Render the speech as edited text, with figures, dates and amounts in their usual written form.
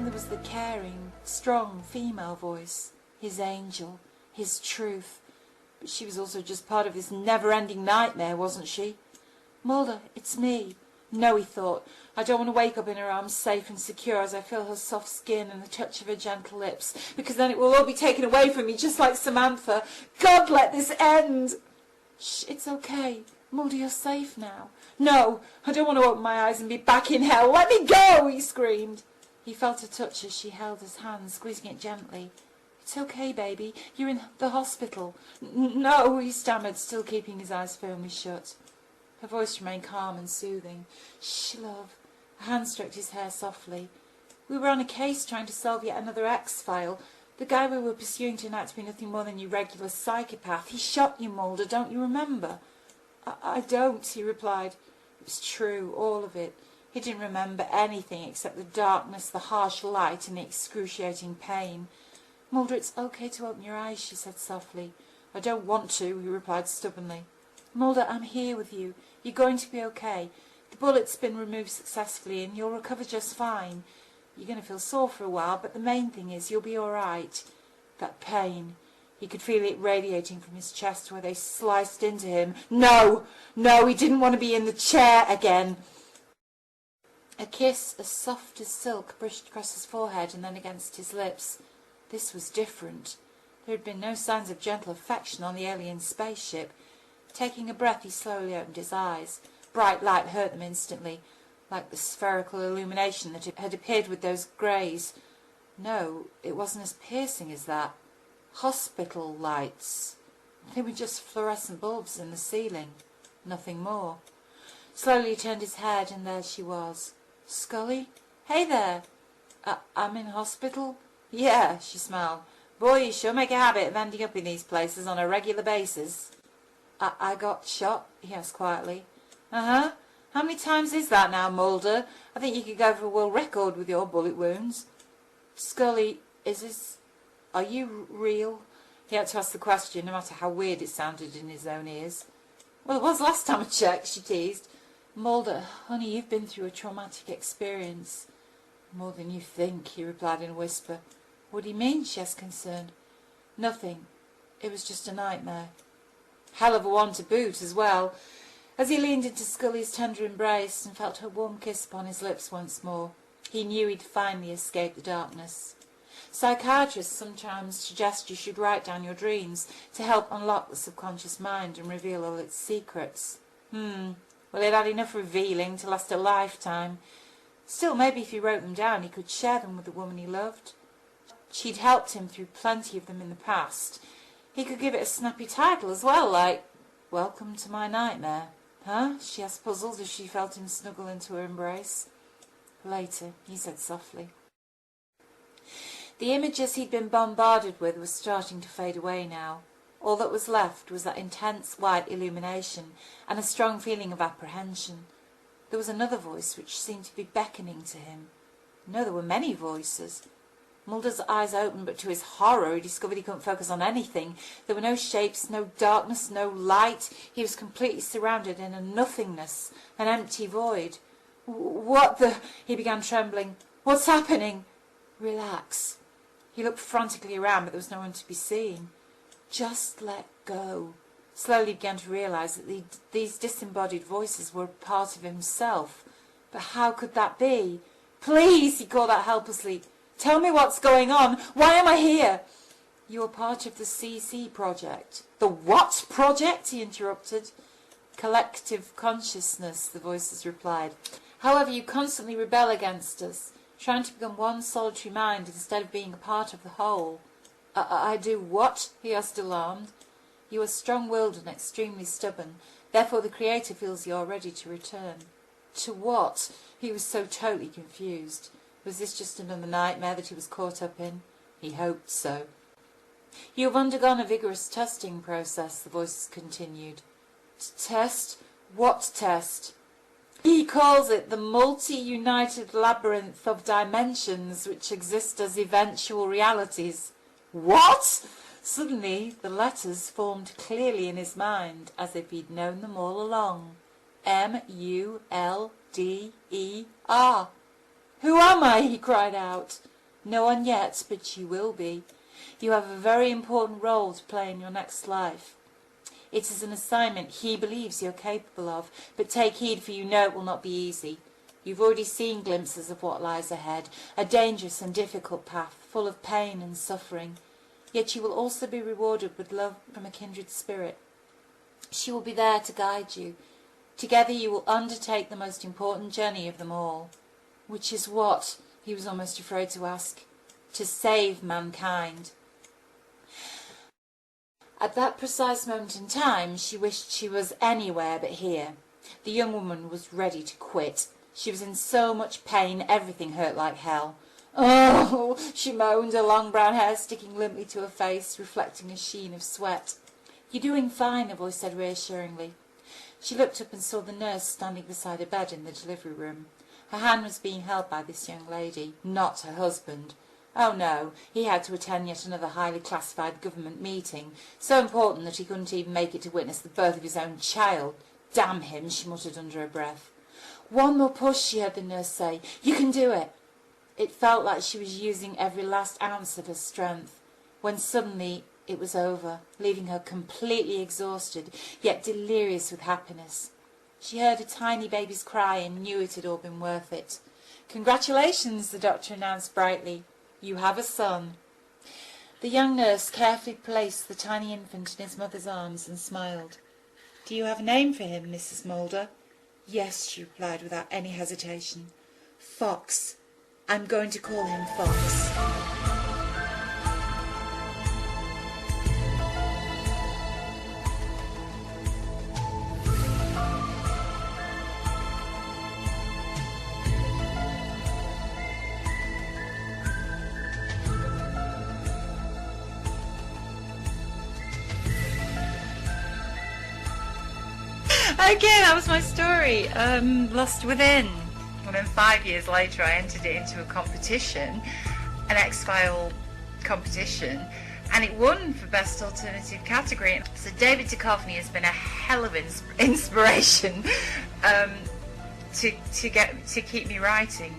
Then there was the caring, strong female voice, his angel, his truth. But she was also just part of this never-ending nightmare, wasn't she? Mulder, it's me. No, he thought, I don't want to wake up in her arms safe and secure as I feel her soft skin and the touch of her gentle lips, because then it will all be taken away from me, just like Samantha. God, let this end! Shh, it's okay. Mulder, you're safe now. No, I don't want to open my eyes and be back in hell. Let me go, he screamed. He felt her touch as she held his hand, squeezing it gently. It's okay, baby. You're in the hospital. No, he stammered, still keeping his eyes firmly shut. Her voice remained calm and soothing. Shh, love. Her hand stroked his hair softly. We were on a case trying to solve yet another X-file. The guy we were pursuing turned out to be nothing more than your regular psychopath. He shot you, Mulder, don't you remember? I don't, he replied. It was true, all of it. He didn't remember anything except the darkness, the harsh light, and the excruciating pain. Mulder, it's okay to open your eyes, she said softly. I don't want to, he replied stubbornly. Mulder, I'm here with you. You're going to be okay. The bullet's been removed successfully and you'll recover just fine. You're going to feel sore for a while, but the main thing is you'll be all right. That pain. He could feel it radiating from his chest where they sliced into him. No, he didn't want to be in the chair again. A kiss as soft as silk brushed across his forehead and then against his lips. This was different. There had been no signs of gentle affection on the alien spaceship. Taking a breath, he slowly opened his eyes. Bright light hurt them instantly, like the spherical illumination that had appeared with those greys. No, it wasn't as piercing as that. Hospital lights. They were just fluorescent bulbs in the ceiling. Nothing more. Slowly he turned his head, and there she was. Scully? Hey there. I'm in hospital? Yeah, she smiled. Boy, you sure make a habit of ending up in these places on a regular basis. I got shot? He asked quietly. Uh-huh. How many times is that now, Mulder? I think you could go for a world record with your bullet wounds. Scully, are you real? He had to ask the question, no matter how weird it sounded in his own ears. Well, it was last time I checked, she teased. Mulder, honey, you've been through a traumatic experience. More than you think, he replied in a whisper. What do you mean? She asked, concerned. Nothing. It was just a nightmare. Hell of a one to boot as well. As he leaned into Scully's tender embrace and felt her warm kiss upon his lips once more, he knew he'd finally escaped the darkness. Psychiatrists sometimes suggest you should write down your dreams to help unlock the subconscious mind and reveal all its secrets. Well, he'd had enough revealing to last a lifetime. Still, maybe if he wrote them down, he could share them with the woman he loved. She'd helped him through plenty of them in the past. He could give it a snappy title as well, like, Welcome to My Nightmare. Huh? She asked, puzzled, as she felt him snuggle into her embrace. Later, he said softly. The images he'd been bombarded with were starting to fade away now. All that was left was that intense white illumination and a strong feeling of apprehension. There was another voice which seemed to be beckoning to him. No, there were many voices. Mulder's eyes opened, but to his horror he discovered he couldn't focus on anything. There were no shapes, no darkness, no light. He was completely surrounded in a nothingness, an empty void. What the... He began trembling. What's happening? Relax. He looked frantically around, but there was no one to be seen. Just let go. Slowly he began to realise that these disembodied voices were part of himself. But how could that be? Please, he called out helplessly. Tell me what's going on. Why am I here? You are part of the CC project. The what project? He interrupted. Collective consciousness, the voices replied. However, you constantly rebel against us, trying to become one solitary mind instead of being a part of the whole. I do what? He asked, alarmed. You are strong-willed and extremely stubborn. Therefore the Creator feels you are ready to return. To what? He was so totally confused. Was this just another nightmare that he was caught up in? He hoped so. You have undergone a vigorous testing process, the voices continued. Test? What test? He calls it the multi-united labyrinth of dimensions which exist as eventual realities. What? Suddenly the letters formed clearly in his mind, as if he'd known them all along. M-U-L-D-E-R. Who am I? He cried out. No one yet, but you will be. You have a very important role to play in your next life. It is an assignment he believes you're capable of, but take heed, for you know it will not be easy. You've already seen glimpses of what lies ahead, a dangerous and difficult path, full of pain and suffering. Yet you will also be rewarded with love from a kindred spirit. She will be there to guide you. Together you will undertake the most important journey of them all. Which is what? He was almost afraid to ask. To save mankind. At that precise moment in time, she wished she was anywhere but here. The young woman was ready to quit. She was in so much pain, everything hurt like hell. Oh, she moaned, her long brown hair sticking limply to her face, reflecting a sheen of sweat. You're doing fine, the voice said reassuringly. She looked up and saw the nurse standing beside her bed in the delivery room. Her hand was being held by this young lady, not her husband. Oh no, he had to attend yet another highly classified government meeting, so important that he couldn't even make it to witness the birth of his own child. Damn him, she muttered under her breath. One more push, she heard the nurse say. You can do it. It felt like she was using every last ounce of her strength, when suddenly it was over, leaving her completely exhausted, yet delirious with happiness. She heard a tiny baby's cry and knew it had all been worth it. Congratulations, the doctor announced brightly. You have a son. The young nurse carefully placed the tiny infant in his mother's arms and smiled. Do you have a name for him, Mrs. Mulder? Yes, she replied without any hesitation. Fox. I'm going to call him Fox. Okay, that was my story. Lost Within. And then 5 years later I entered it into a competition, an X-File competition, and it won for Best Alternative category. So David Duchovny has been a hell of inspiration to keep me writing.